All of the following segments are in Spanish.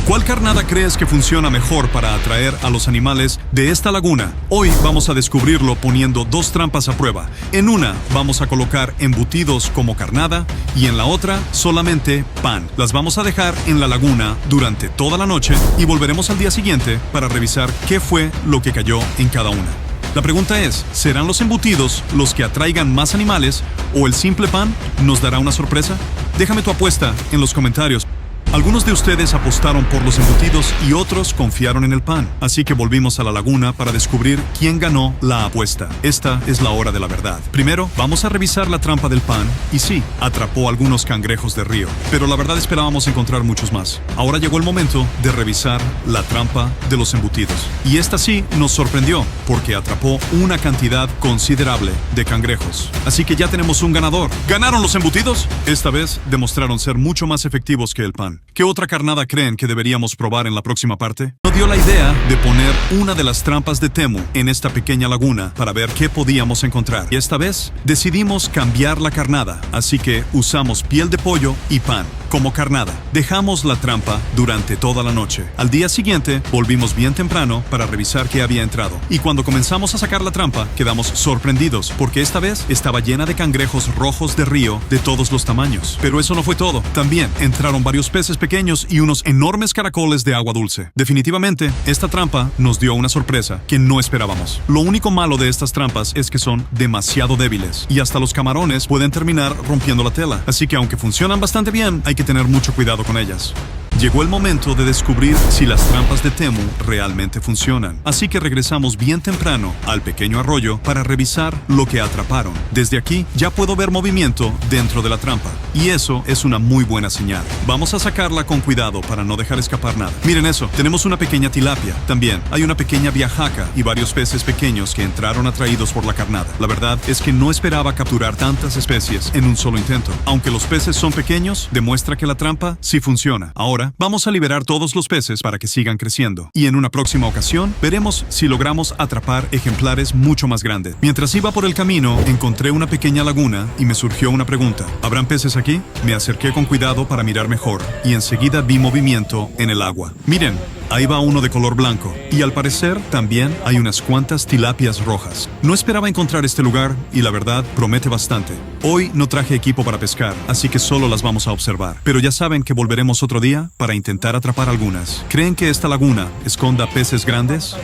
¿Cuál carnada crees que funciona mejor para atraer a los animales de esta laguna? Hoy vamos a descubrirlo poniendo dos trampas a prueba. En una vamos a colocar embutidos como carnada y en la otra solamente pan. Las vamos a dejar en la laguna durante toda la noche y volveremos al día siguiente para revisar qué fue lo que cayó en cada una. La pregunta es, ¿serán los embutidos los que atraigan más animales o el simple pan nos dará una sorpresa? Déjame tu apuesta en los comentarios. Algunos de ustedes apostaron por los embutidos y otros confiaron en el pan. Así que volvimos a la laguna para descubrir quién ganó la apuesta. Esta es la hora de la verdad. Primero, vamos a revisar la trampa del pan y sí, atrapó algunos cangrejos de río. Pero la verdad esperábamos encontrar muchos más. Ahora llegó el momento de revisar la trampa de los embutidos. Y esta sí nos sorprendió porque atrapó una cantidad considerable de cangrejos. Así que ya tenemos un ganador. ¿Ganaron los embutidos? Esta vez demostraron ser mucho más efectivos que el pan. ¿Qué otra carnada creen que deberíamos probar en la próxima parte? Nos dio la idea de poner una de las trampas de Temu en esta pequeña laguna para ver qué podíamos encontrar. Y esta vez decidimos cambiar la carnada, así que usamos piel de pollo y pan como carnada. Dejamos la trampa durante toda la noche. Al día siguiente volvimos bien temprano para revisar qué había entrado. Y cuando comenzamos a sacar la trampa, quedamos sorprendidos porque esta vez estaba llena de cangrejos rojos de río de todos los tamaños. Pero eso no fue todo. También entraron varios peces pequeños y unos enormes caracoles de agua dulce. Definitivamente, esta trampa nos dio una sorpresa que no esperábamos. Lo único malo de estas trampas es que son demasiado débiles y hasta los camarones pueden terminar rompiendo la tela. Así que aunque funcionan bastante bien, hay que tener mucho cuidado con ellas. Llegó el momento de descubrir si las trampas de Temu realmente funcionan. Así que regresamos bien temprano al pequeño arroyo para revisar lo que atraparon. Desde aquí ya puedo ver movimiento dentro de la trampa. Y eso es una muy buena señal. Vamos a sacarla con cuidado para no dejar escapar nada. Miren eso, tenemos una pequeña tilapia. También hay una pequeña viajaca y varios peces pequeños que entraron atraídos por la carnada. La verdad es que no esperaba capturar tantas especies en un solo intento. Aunque los peces son pequeños, demuestra que la trampa sí funciona. Ahora vamos a liberar todos los peces para que sigan creciendo. Y en una próxima ocasión, veremos si logramos atrapar ejemplares mucho más grandes. Mientras iba por el camino, encontré una pequeña laguna y me surgió una pregunta. ¿Habrán peces aquí? Me acerqué con cuidado para mirar mejor y enseguida vi movimiento en el agua. Miren, ahí va uno de color blanco. Y al parecer también hay unas cuantas tilapias rojas. No esperaba encontrar este lugar y la verdad promete bastante. Hoy no traje equipo para pescar, así que solo las vamos a observar. Pero ya saben que volveremos otro día para intentar atrapar algunas. ¿Creen que esta laguna esconda peces grandes?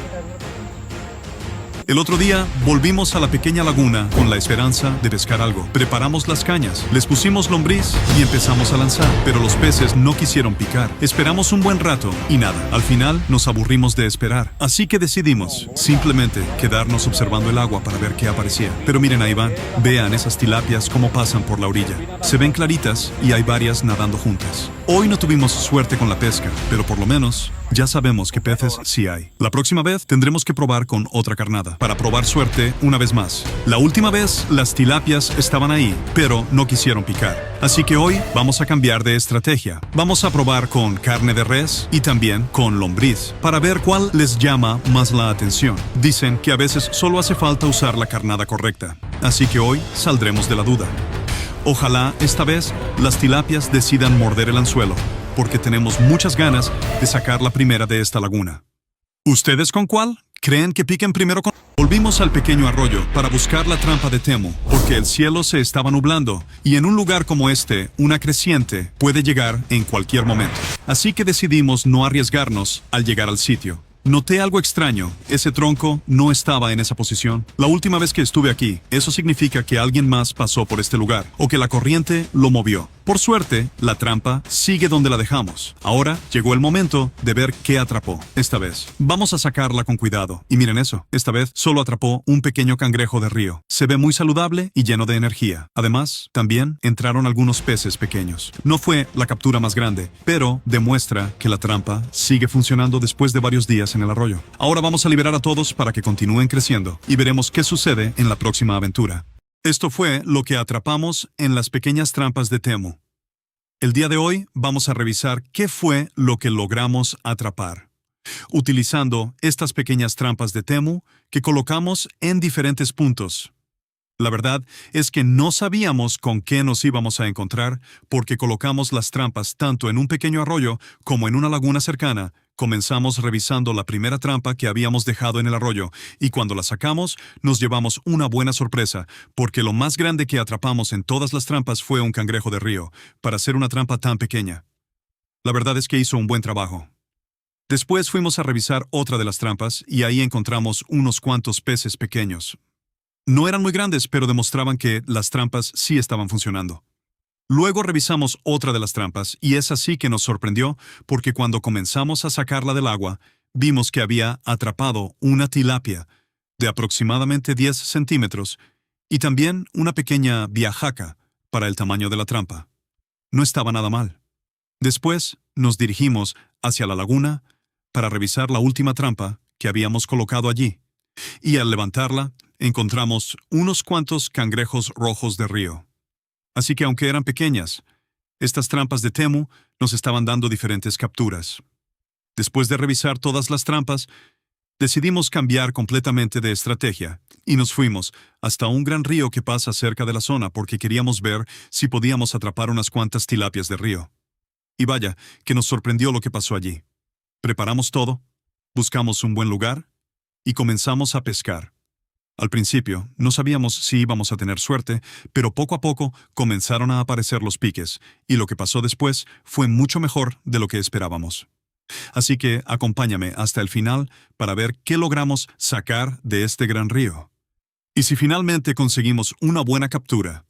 El otro día volvimos a la pequeña laguna con la esperanza de pescar algo. Preparamos las cañas, les pusimos lombriz y empezamos a lanzar, pero los peces no quisieron picar. Esperamos un buen rato y nada. Al final nos aburrimos de esperar, así que decidimos simplemente quedarnos observando el agua para ver qué aparecía. Pero miren, ahí van. Vean esas tilapias cómo pasan por la orilla. Se ven claritas y hay varias nadando juntas. Hoy no tuvimos suerte con la pesca, pero por lo menos ya sabemos que peces sí hay. La próxima vez tendremos que probar con otra carnada, para probar suerte una vez más. La última vez las tilapias estaban ahí, pero no quisieron picar. Así que hoy vamos a cambiar de estrategia. Vamos a probar con carne de res y también con lombriz, para ver cuál les llama más la atención. Dicen que a veces solo hace falta usar la carnada correcta. Así que hoy saldremos de la duda. Ojalá esta vez las tilapias decidan morder el anzuelo, porque tenemos muchas ganas de sacar la primera de esta laguna. ¿Ustedes con cuál? ¿Creen que piquen primero con...? Volvimos al pequeño arroyo para buscar la trampa de Temu, porque el cielo se estaba nublando, y en un lugar como este, una creciente puede llegar en cualquier momento. Así que decidimos no arriesgarnos al llegar al sitio. Noté algo extraño. Ese tronco no estaba en esa posición. La última vez que estuve aquí, eso significa que alguien más pasó por este lugar, o que la corriente lo movió. Por suerte, la trampa sigue donde la dejamos. Ahora llegó el momento de ver qué atrapó. Esta vez, vamos a sacarla con cuidado. Y miren eso, esta vez solo atrapó un pequeño cangrejo de río. Se ve muy saludable y lleno de energía. Además, también entraron algunos peces pequeños. No fue la captura más grande, pero demuestra que la trampa sigue funcionando después de varios días en el arroyo. Ahora vamos a liberar a todos para que continúen creciendo y veremos qué sucede en la próxima aventura. Esto fue lo que atrapamos en las pequeñas trampas de Temu. El día de hoy vamos a revisar qué fue lo que logramos atrapar, utilizando estas pequeñas trampas de Temu que colocamos en diferentes puntos. La verdad es que no sabíamos con qué nos íbamos a encontrar porque colocamos las trampas tanto en un pequeño arroyo como en una laguna cercana. Comenzamos revisando la primera trampa que habíamos dejado en el arroyo y cuando la sacamos nos llevamos una buena sorpresa porque lo más grande que atrapamos en todas las trampas fue un cangrejo de río, para hacer una trampa tan pequeña. La verdad es que hizo un buen trabajo. Después fuimos a revisar otra de las trampas y ahí encontramos unos cuantos peces pequeños. No eran muy grandes, pero demostraban que las trampas sí estaban funcionando. Luego revisamos otra de las trampas y esa sí que nos sorprendió porque cuando comenzamos a sacarla del agua, vimos que había atrapado una tilapia de aproximadamente 10 centímetros y también una pequeña viajaca para el tamaño de la trampa. No estaba nada mal. Después nos dirigimos hacia la laguna para revisar la última trampa que habíamos colocado allí y al levantarla, encontramos unos cuantos cangrejos rojos de río. Así que aunque eran pequeñas, estas trampas de Temu nos estaban dando diferentes capturas. Después de revisar todas las trampas, decidimos cambiar completamente de estrategia y nos fuimos hasta un gran río que pasa cerca de la zona porque queríamos ver si podíamos atrapar unas cuantas tilapias de río. Y vaya, que nos sorprendió lo que pasó allí. Preparamos todo, buscamos un buen lugar y comenzamos a pescar. Al principio, no sabíamos si íbamos a tener suerte, pero poco a poco comenzaron a aparecer los piques, y lo que pasó después fue mucho mejor de lo que esperábamos. Así que acompáñame hasta el final para ver qué logramos sacar de este gran río. Y si finalmente conseguimos una buena captura.